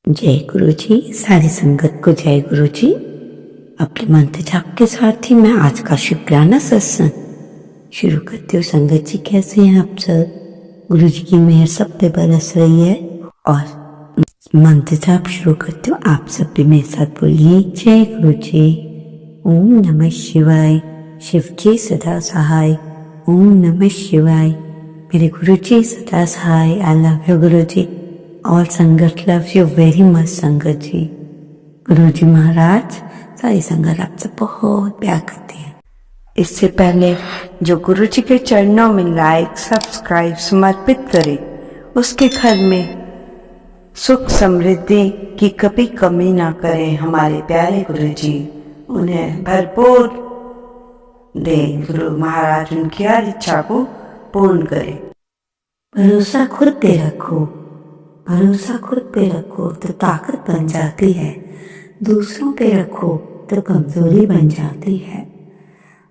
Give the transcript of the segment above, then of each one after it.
जय गुरु जी। सारी संगत को जय गुरु जी। अपने मंत्र जाप के साथ ही मैं आज का शुक्राना सत्संग शुरू करती हूँ। संगत जी कैसे हैं आप सब? गुरु जी की मेहर सब पे बरस रही है और मंत्र जाप शुरू करती हूँ। आप सब भी मेरे साथ बोलिए जय गुरु जी। ओम नमः शिवाय। शिव जी सदा सहाय। ओम नमः शिवाय। मेरे गुरु जी सदा सहाय। आई लव यू गुरु जी। और संगत लव यू वेरी मच संगत जी। गुरु जी महाराज सारी संगत आपसे बहुत प्यार करती है। इससे पहले जो गुरु जी के चरणों में लाइक सब्सक्राइब समर्पित करे उसके घर में सुख समृद्धि की कभी कमी ना करें। हमारे प्यारे गुरु जी उन्हें भरपूर दे। गुरु महाराज उनकी हर इच्छा को पूर्ण करे। भरोसा खुद पे रखो, भरोसा खुद पे रखो तो ताकत बन जाती है। दूसरों पे रखो तो कमजोरी बन जाती है।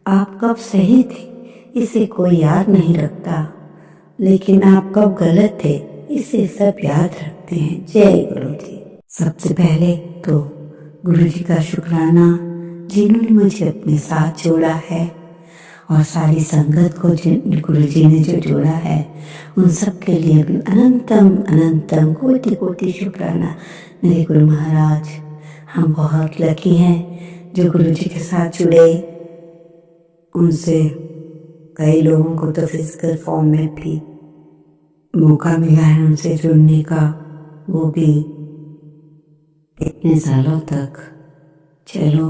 आप कब सही थे इसे कोई याद नहीं रखता, लेकिन आप कब गलत थे इसे सब याद रखते हैं। जय गुरु जी। सबसे पहले तो गुरु जी का शुक्राना जिन्होंने मुझे अपने साथ जोड़ा है और सारी संगत को जिन गुरु जी ने जो जोड़ा है उन सब के लिए भी अनंतम अनंतम कोटि कोटि शुक्राना। मेरे गुरु महाराज हम बहुत लकी हैं जो गुरु जी के साथ जुड़े। उनसे कई लोगों को तो फिजिकल फॉर्म में भी मौका मिला है उनसे जुड़ने का, वो भी इतने सालों तक। चलो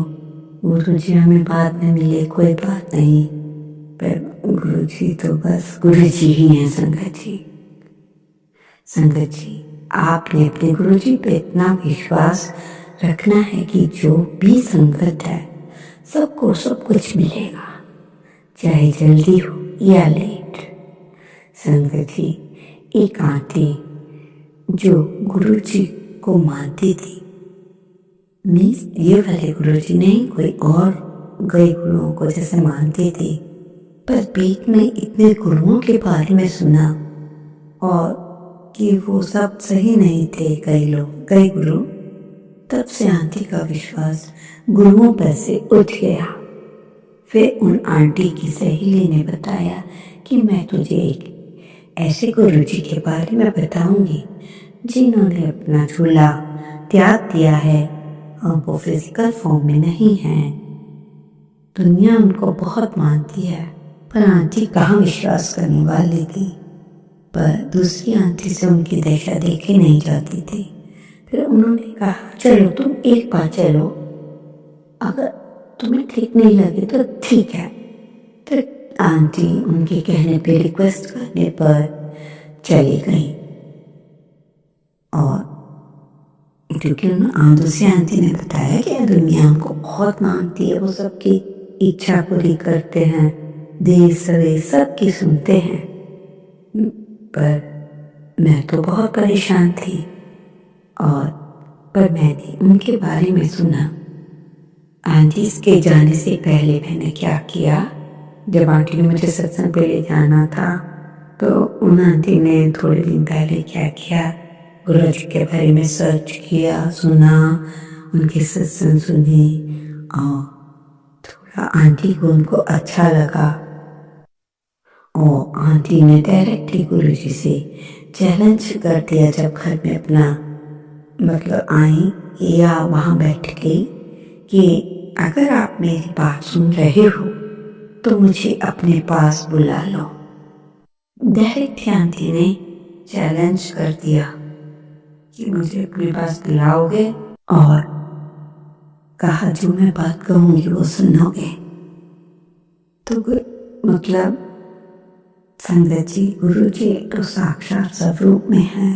गुरु जी हमें बाद में मिले कोई बात नहीं, पर गुरु जी तो बस गुरु जी ही हैं। संगत जी, संगत जी आपने अपने गुरु जी पे इतना विश्वास रखना है कि जो भी संगत है सबको सब कुछ मिलेगा, चाहे जल्दी हो या लेट। संगत जी एक आंटी जो गुरु जी को मानती थी, मीन्स ये वाले गुरु जी नहीं, कोई और गए गुरुओं को जैसे मानती थी, पर बीच में इतने गुरुओं के बारे में सुना और कि वो सब सही नहीं थे कई लोग, कई गुरु। तब से आंटी का विश्वास गुरुओं पर से उठ गया। फिर उन आंटी की सहेली ने बताया कि मैं तुझे एक ऐसे गुरु जी के बारे में बताऊंगी जिन्होंने अपना झूला त्याग दिया है और वो फिजिकल फॉर्म में नहीं है। दुनिया उनको बहुत मानती है पर आंटी कहाँ विश्वास करने वाली थी। पर दूसरी आंटी से उनकी दशा देखी नहीं जाती थी। फिर उन्होंने कहा चलो तुम एक बार चलो, अगर तुम्हें ठीक नहीं लगे तो ठीक है। फिर आंटी उनके कहने पे, रिक्वेस्ट करने पर चली गई। और क्योंकि दूसरी आंटी ने बताया कि दुनिया उनको बहुत मानती है, वो सबकी इच्छा पूरी करते हैं, देर सवेर सबकी सुनते हैं। पर मैं तो बहुत परेशान थी और पर मैंने उनके बारे में सुना। आंटी के जाने से पहले मैंने क्या किया, जब आंटी ने मुझे सत्संग पे ले जाना था तो उन आंटी ने थोड़े दिन पहले क्या किया, गुरु जी के बारे में सर्च किया, सुना, उनके सत्संग सुनी और थोड़ा आंटी को उनको अच्छा लगा और आंटी ने डायरेक्टली गुरु जी से चैलेंज कर दिया जब घर में अपना मतलब आई या वहाँ बैठ के कि अगर आप मेरी बात सुन रहे हो तो मुझे अपने पास बुला लो। डायरेक्ट आंटी ने चैलेंज कर दिया कि मुझे अपने पास बुलाओगे और कहा जो मैं बात कहूंगी वो सुनोगे। तो मतलब संगत जी गुरु जी तो साक्षात स्वरूप में है,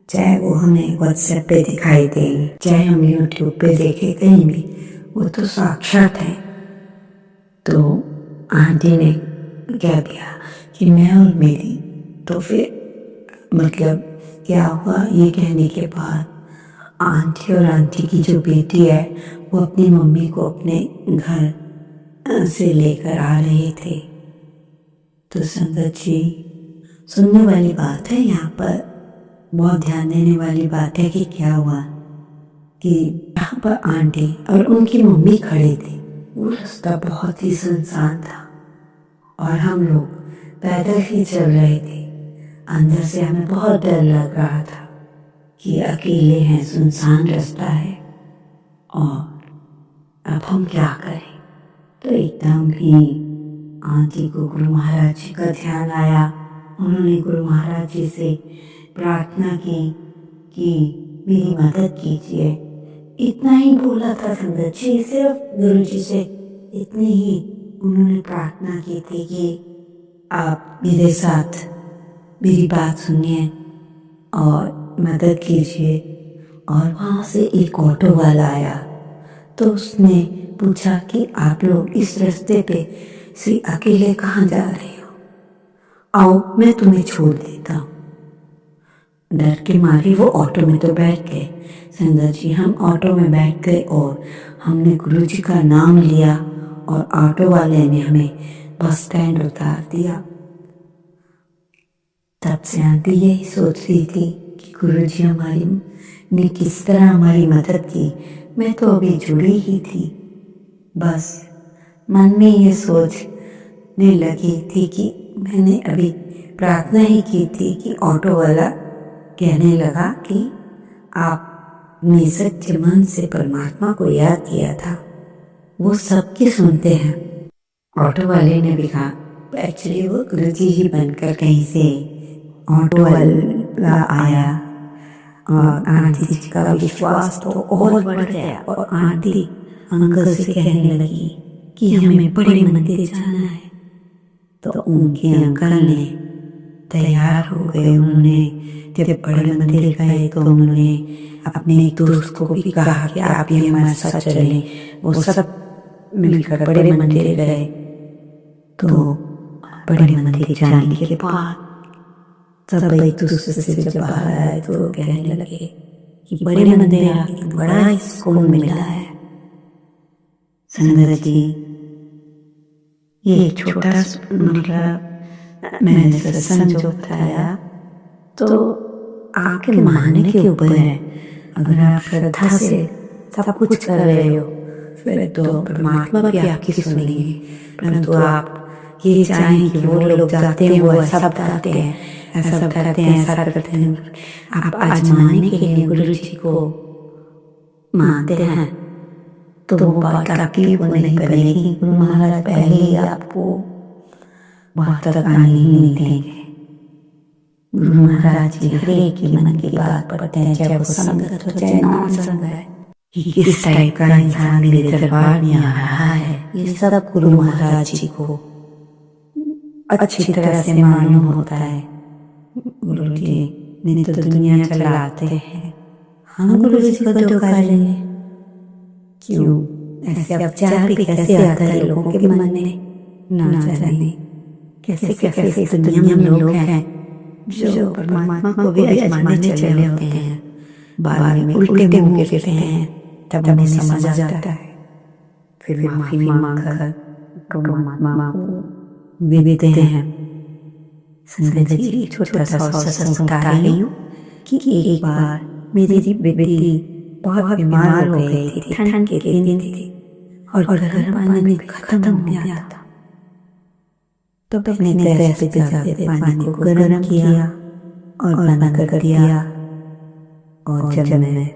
चाहे वो हमें व्हाट्सएप पे दिखाई दे, चाहे हम यूट्यूब पे देखे, कहीं भी वो तो साक्षात है। तो आंटी ने क्या किया कि मैं और मेरी, तो फिर मतलब क्या हुआ, ये कहने के बाद आंटी और आंटी की जो बेटी है वो अपनी मम्मी को अपने घर से लेकर आ रहे थे। तो संगत जी सुनने वाली बात है यहाँ पर बहुत ध्यान देने वाली बात है कि क्या हुआ कि यहाँ पर आंटी और उनकी मम्मी खड़े थे। वो रास्ता बहुत ही सुनसान था और हम लोग पैदल ही चल रहे थे। अंदर से हमें बहुत डर लग रहा था कि अकेले हैं, सुनसान रास्ता है और अब हम क्या करें। तो एकदम ही आंटी को गुरु महाराज जी का ध्यान आया। उन्होंने गुरु महाराज जी से प्रार्थना की कि मेरी मदद कीजिए। इतना ही बोला था संगत जी, सिर्फ गुरु जी से इतनी ही उन्होंने प्रार्थना की थी कि आप मेरे साथ मेरी बात सुनिए और मदद कीजिए। और वहाँ से एक ऑटो वाला आया तो उसने पूछा कि आप लोग इस रास्ते पे से अकेले कहाँ जा रहे हो, आओ मैं तुम्हें छोड़ देता हूँ। डर के मारे वो ऑटो में तो बैठ गए। संगत जी, हम ऑटो में बैठ गए और हमने गुरु जी का नाम लिया और ऑटो वाले ने हमें बस स्टैंड उतार दिया। तब से आंटी यही सोच रही थी कि गुरु जी ने किस तरह हमारी मदद की। मैं तो अभी जुड़ी ही थी, बस मन में ये सोचने लगी थी कि मैंने अभी प्रार्थना ही की थी कि ऑटो वाला कहने लगा कि आपने सच्चे मन से परमात्मा को याद किया था, वो सबकी सुनते हैं। ऑटो वाले ने भी कहा एक्चुअली वो गुरु जी ही बनकर कहीं से ऑटो वाला आया और आंटी जी का विश्वास तो और बढ़ गया और आंटी अंकल से कहने लगी कि हमें बड़े मंदिर जाना है। तो उनके अंकल ने तैयार हो गए। उन्होंने जब बड़े मंदिर गए तो उन्होंने अपने एक दोस्त को भी कहा कि आप भी हमारे साथ चलें। वो सब मिलकर बड़े मंदिर गए। तो बड़े मंदिर जाने के बाद सब एक दूसरे से जब बाहर आए तो कहने लगे कि बड़े मंदिर आके बड़ा ही सुकून मिला है। संगत जी, ये छोटा मतलब मैंने सत्संग जो बताया तो आपके मानने के ऊपर है। अगर आप श्रद्धा से सब कुछ कर रहे हो फिर तो परमात्मा भी आपकी सुनेंगे। परंतु आप ये चाहें कि वो लोग जाते हैं वो ऐसा बताते हैं, ऐसा बताते हैं, ऐसा करते हैं, आप आजमाने के लिए गुरु जी को मानते हैं तो वो बात आपकी वो नहीं बनेगी। गुरु महाराज पहले ही आपको बात तक आने ही नहीं देंगे। गुरु महाराज जी हर एक की मन की बात पढ़ते हैं, चाहे वो संगत हो चाहे नॉन संगत है। कि किस टाइप का इंसान मेरे दरबार में आ रहा है, ये सब गुरु महाराज जी को अच्छी तरह से मालूम होता है। गुरु जी नहीं तो दुनिया चलाते हैं, हम गुरु जी को धोखा लेंगे क्यों? ऐसे अवचार भी कैसे आता है लोगों के मन में, ना जाने कैसे कैसे इस दुनिया में लोग हैं जो परमात्मा को भी आजमाने चले होते हैं, बाद में उल्टे मुंह गिरते हैं। तब उन्हें समझ आता है, फिर माफी मांगकर परमात्मा को विनते हैं। संगत जी, छोटा सा सत्संग बता रही हूँ कि एक बार मेरी बेटी बहुत बीमार हो गई थी। ठंड के दिन थे और गर्म पानी खत्म हो गया था। तो मैंने गैस पे जाके पानी को गर्म किया और बंद कर दिया। और जब मैं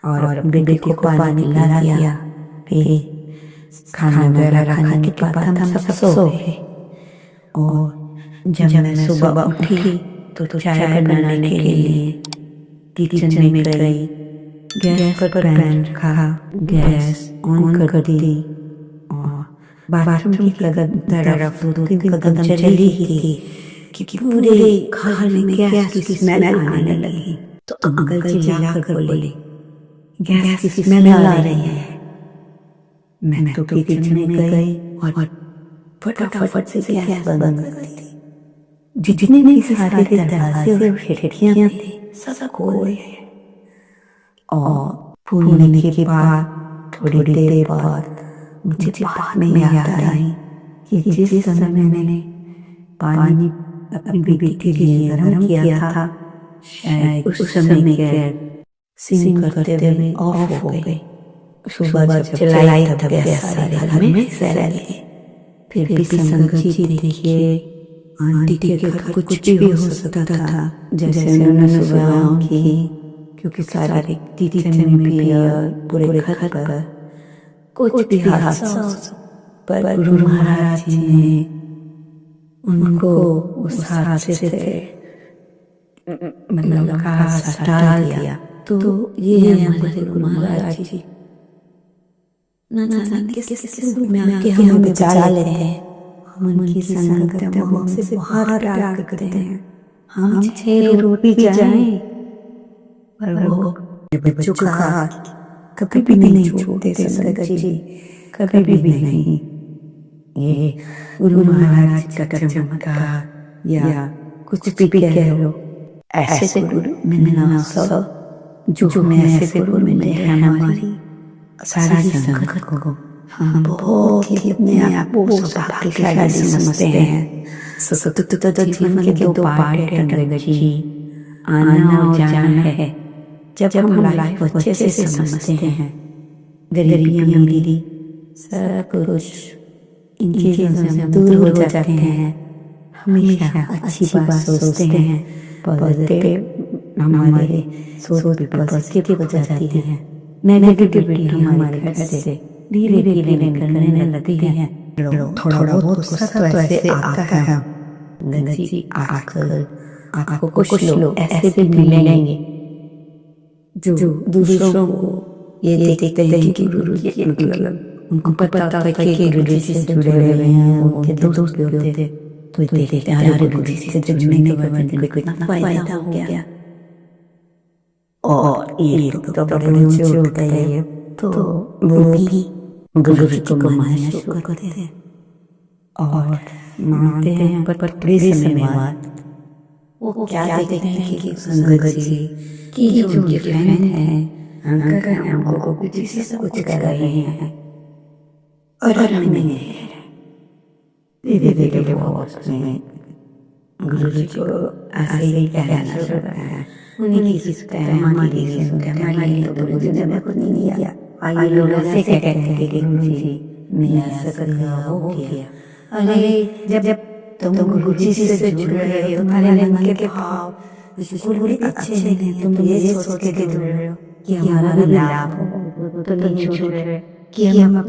और बेटी को पानी पिला दिया, फिर खाना वगैरह खाने के बाद हम सब सो गए। और जब मैं सुबह उठी तो चाय बनाने के लिए किचन में गई। गैस पर पैन रखा, गैस ऑन कर दी और बाथरूम की तरफ 2-3 कदम चली ही थी कि पूरे घर में गैस की स्मेल आने लगी। तो अंकल चिल्लाकर बोले, गैस की स्मेल आ रही है। मैं तो किचन में गई और फटाफट से गैस बंद कर दी। जितने भी सारे दरवाजे और खिड़कियां थे सब खोल गए। और फूलने के बाद थोड़ी देर बाद मुझे बाद में याद आई कि जिस समय मैंने पानी अपनी बेटी के लिए गर्म किया था शायद उस समय के सिम करते हुए ऑफ हो गए। सुबह जब चलाई तब गया सारे घर में फैले। फिर भी संगत जी देखिए, आंटी के घर कुछ भी हो सकता था। जैसे उन्होंने सुबह की, क्योंकि सारे तीर्थन में भी और पूरे घर पर कुछ भी हादसा, पर गुरु महाराज जी ने उनको उस हादसे से मतलब हादसा टाल दिया। तो ये हमारे गुरु महाराज जी न जाने किस रूप में आके हमें बचा लेते हैं। हम उनकी संगत में वो हमसे बहुत प्यार करते हैं। हम चाहे रोड भी जाएं, पर वो बच्चों का हाथ कभी भी नहीं छोड़ते संगत जी, कभी भी नहीं। ये गुरु महाराज का चमत्कार या कुछ भी कह लो, ऐसे गुरु मिलना सब जो हमें ऐसे गुरु मिले हैं हमारी सारी संगत को हम बहुत ही अपने आप को सौभाग्यशाली समझते हैं। सतत जीवन के दो पार्ट है संगत जी, आना और जाना है। जब हम लाइफ अच्छे से समझते हैं, गरीबी अमीरी सब कुछ इन चीजों से हम दूर हो जाते हैं, हमेशा अच्छी बात सोचते हैं, पॉजिटिव हमारे सोच भी पॉजिटिव हो जाती है। नेगेटिविटी हमारे घर से धीरे धीरे निकलने लगती है। थोड़ा बहुत गुस्सा तो ऐसे आता है। गंगा जी आजकल आपको कुछ लोग ऐसे भी मिलेंगे जो दूसरों को ये देखते हैं कि गुरु जी मतलब उनको पता था कि गुरु जी से जुड़े हुए हैं, उनके दोस्त भी होते थे, तो देखते हैं अरे गुरु जी से जुड़ने के बाद इनको कितना फायदा हो गया। और ये तो बड़े ऊंचे उठ गए, तो वो भी गुरु जी को मानना शुरू करते थे और मानते हैं, पर थोड़े समय बाद वो क्या देखते हैं कि संगत जी की जो उनके फ्रेंड हैं, अंकल हैं, हमको कुछ से कुछ कर रहे हैं और हमें नहीं रह रहे। धीरे धीरे वो उसमें गुरु जी को ऐसे ही कहना शुरू करता है, उन्हीं की सुनते हैं, हमारी नहीं सुनते, हमारी तो गुरु जी ने खुद नहीं दिया। आई लोग ऐसे कहते हैं कि गुरु जी ने ऐसा किया वो किया। अरे जब तुम गुरु जी से जुड़ रहे हो, तुम्हारे मन के भाव बिल्कुल भी अच्छे नहीं, तुम ये सोच के जुड़ रहे हो कि हमारा भी लाभ हो, तो नहीं छोड़ रहे कि हम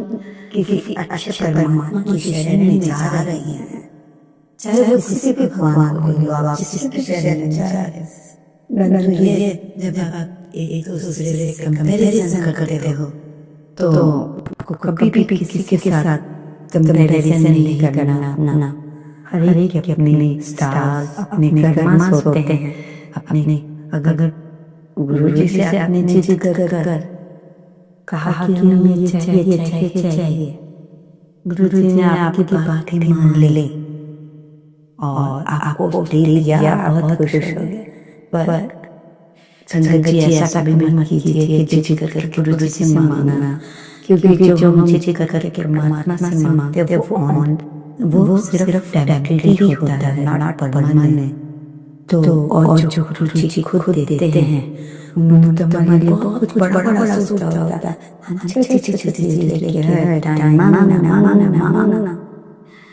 किसी अच्छे परमात्मा की शरण में जा रहे हैं। चाहे वो किसी भी भगवान को लो, आप किसी भी शरण में जा रहे हो। ये जब आप एक दूसरे से कंपैरिजन करते हो, तो आपको कभी भी किसी के साथ कंपैरिजन नहीं करना। ना हर एक के अपने स्टार्स, अपने कर्मास होते हैं, अपने अगर गुरु जी से आपने जिद कर कहा कि हमें ये चाहिए, गुरु जी ने आपकी बात ही मान ली और आपको दे दिया, बहुत खुश हो गए। पर संगत जी ऐसा कभी मत कीजिए कि जिद कर गुरु जी से मांगना, क्योंकि जो हम जिद करके परमात्मा से मांगते हैं वो सिर्फ टेम्परेरी होता है, नॉट परमानेंट। तो और जो गुरु जी खुद देते हैं उन्होंने तो हमारे लिए बहुत बड़ा सोचा होता है। हम छोटी चीज लेके मांगना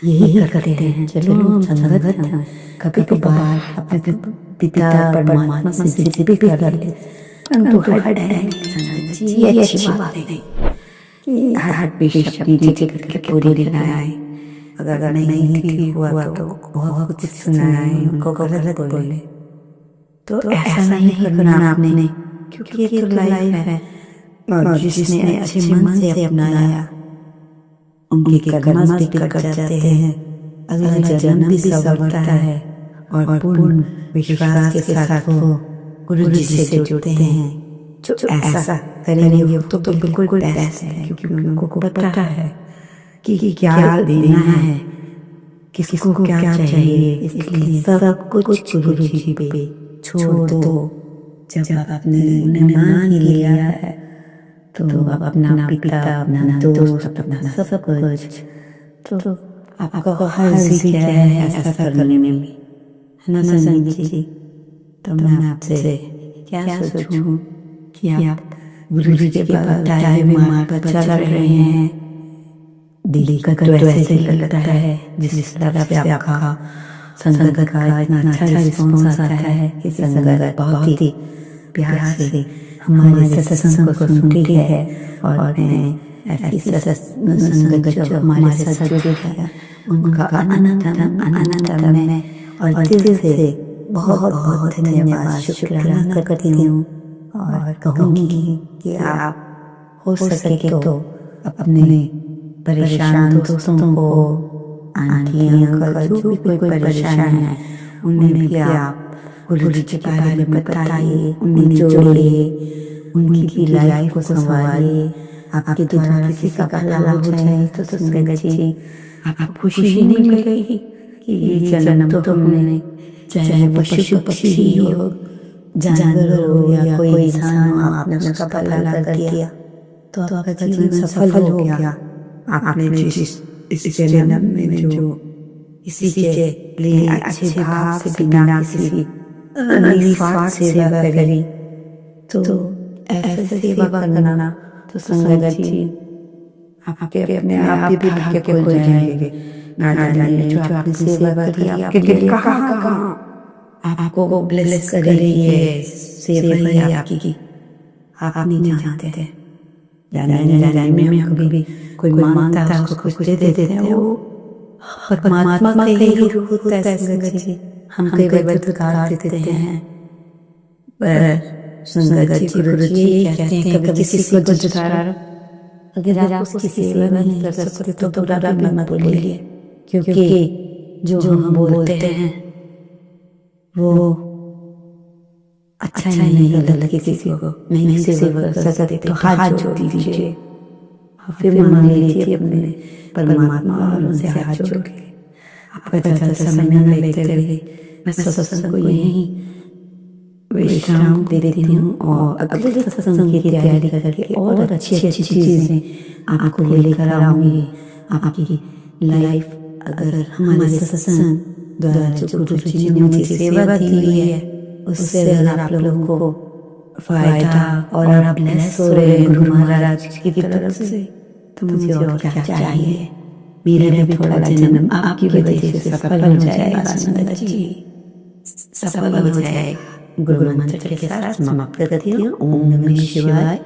यही करते हैं। चलो हम संगत हैं, कभी कभार अपने पिता परमात्मा से जिद भी कर लेते, परंतु हर टाइम संगत जी ये अच्छी बात नहीं कि हर पेश अपनी जिद करके पूरी कराए। अगर नहीं ठीक हुआ तो बहुत कुछ सुनाए, उनको गलत बोले, तो ऐसा नहीं करना आपने, क्योंकि एक लाइफ है और जिसने अच्छे मन से अपनाया उनके कर्म भी कट जाते हैं, अगला जन्म भी संवरता है और पूर्ण विश्वास के साथ वो गुरु जी से जुड़ते हैं। जो ऐसा करेंगे वो तो बिल्कुल बेस्ट है, क्योंकि उनको पता है कि क्या देना है, किसको क्या चाहिए, इसलिए सब कुछ गुरु जी पे छोड़ दो। जब आपने उन्हें मान लिया है तो अपना पिता, अपना दोस्त, अपना सब कुछ, तो आपका हर्जी क्या है ऐसा करने में, है ना संगत जी? तो मैं आपसे क्या सोचूं कि आप गुरु जी के बताए हुए मार्ग पर चल रहे हैं। दिल का तो ऐसे ही लगता है जिस तरफ से आपका संगत का इतना अच्छा रिस्पॉन्स आता है कि संगत बहुत ही प्यार से हमारे सत्संग को सुनती है और मैं ऐसी संगत जो हमारे साथ जुड़ी है उनका अनंतम में और दिल से बहुत बहुत धन्यवाद शुक्राना करती हूँ और कहूँगी कि आप हो सके तो अपने परेशान दोस्तों को, आंटी अंकल जो भी कोई परेशान है उन्हें भी आप गुरु जी के बारे में बताइए, उन्हें जोड़िए, उनकी लाइफ को संवारिए। आपके द्वारा किसी का भला हो जाए तो संगत जी आपको खुशी नहीं मिलेगी कि ये जन्म तो हमने, चाहे वो पशु पक्षी हो, जानवर हो या कोई इंसान हो, आपने उसका भला कर दिया तो आपका जीवन सफल हो गया। आपने इस जन्म में जो किसी के लिए अच्छे भाव से बिना किसी निस्वार्थ सेवा करी तो ऐसे सेवा करना तो संगत जी आपके अपने आप भी भाग्य खुल जाएंगे। ना जाने जो आपने सेवा करी आपके लिए कहाँ आपको ब्लेस करेगी सेवा ही आपकी, आप नहीं जानते थे। जाने में कभी कोई मांगता है उसको कुछ दे देते हैं, वो परमात्मा का ही रूप होता है संगत जी। हम कई बार बदकार देते हैं पर संगत जी गुरु जी कहते हैं कभी किसी को दुत्कारो, अगर आप उसकी सेवा नहीं कर सकते तो बुरा भी मत बोलिए, क्योंकि जो हम बोलते हैं वो अच्छा नहीं लगता किसी को। नहीं सेवा कर सकते तो हाथ जोड़ दीजिए, फिर मान लीजिए अपने परमात्मा और उनसे हाथ जोड़ के आपका ज़्यादा समय न लेते रहे। मैं सत्संग को यहीं विश्राम देती हूँ और अगले सत्संग की तैयारी करके और अच्छी अच्छी चीज़ें आपको लेकर आऊँगी। आपकी लाइफ अगर हमारे सत्संग द्वारा जो गुरु जी ने मुझे सेवा दी हुई है उससे अगर आप लोगों को फायदा और आप ब्लेस हो रहे हैं गुरु महाराज की तरफ से तो मुझे और क्या चाहिए। मेरा भी थोड़ा जन्म आपकी वजह से सफल हो जाएगा संगत जी, सफल हो जाएगा। गुरु मंत्र के साथ समाप्त करती हूँ। ओम नमः शिवाय,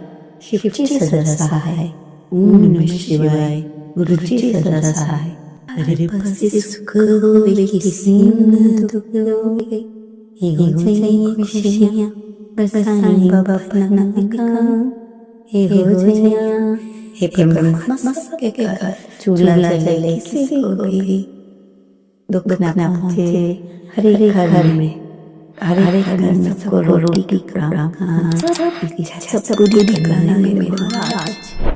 शिव जी सदा सहाय। ओम नमः शिवाय, गुरु जी सदा सहाय। हरे बसे सुख होवे किसी न दुख होवे, हे हो जाइए खुशियाँ बरसाएं बाबा का, हे हो जाइए हे परमात्मा सबके घर चूल्हा जले किसी को भी दुख न पहुँचे। हरे घर में सबको रोटी की सब पूरी करने में मेरे महाराज